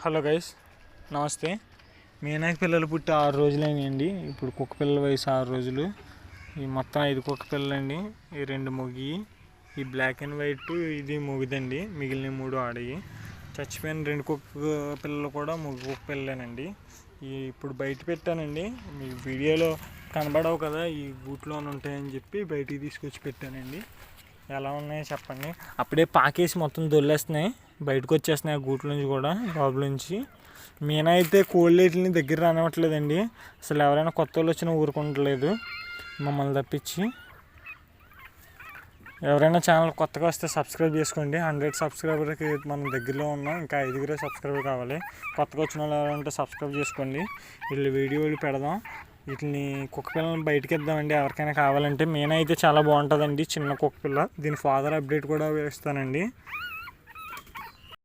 Hello guys, నమస్తే. మీనాకి పిల్లలు పుట్టి 6 రోజులైనాయండి. ఇప్పుడు కుక్క పిల్లల వయసు 6 రోజులు. ఈ మొత్తం 5 కుక్క పిల్లలండి. ఈ 2 మొగి, ఈ బ్లాక్ అండ్ వైట్ ఇది మొగిదండి. మిగిలిన 3 ఆడయి. చచ్చిపోయిన 2 కుక్క పిల్లలు కూడా మొగ్గు కుక్క పిల్లలేనండి. ఇప్పుడు బయట పెట్టానండి. మీ వీడియోలో కనబడవు కదా, ఈ గూట్లోనే ఉంటాయని చెప్పి బయటికి తీసుకొచ్చి పెట్టానండి. ఎలా ఉన్నాయో చెప్పండి. అప్పుడే పాకేసి మొత్తం దొల్లేస్తున్నాయి, బయటకు వచ్చేస్తున్నాయి ఆ గూట్ల నుంచి కూడా, లోపల నుంచి. మీనా అయితే కోళ్ళేటిని దగ్గర రానివ్వట్లేదండి. అసలు ఎవరైనా కొత్త వాళ్ళు వచ్చినా ఊరుకుంటలేదు మమ్మల్ని తప్పించి. ఎవరైనా ఛానల్ కొత్తగా వస్తే సబ్స్క్రైబ్ చేసుకోండి. 100 సబ్స్క్రైబర్కి మనం దగ్గరలో ఉన్నాం. ఇంకా 5 సబ్స్క్రైబర్ కావాలి. కొత్తగా వచ్చిన వాళ్ళు ఎవరంటే సబ్స్క్రైబ్ చేసుకోండి. వీళ్ళు వీడియోలు పెడదాం. వీటిని కుక్క పిల్లలను బయటకి ఇద్దామండి ఎవరికైనా కావాలంటే. మీనా అయితే చాలా బాగుంటుందండి, చిన్న కుక్క పిల్ల. దీని ఫాదర్ అప్డేట్ కూడా ఇస్తానండి.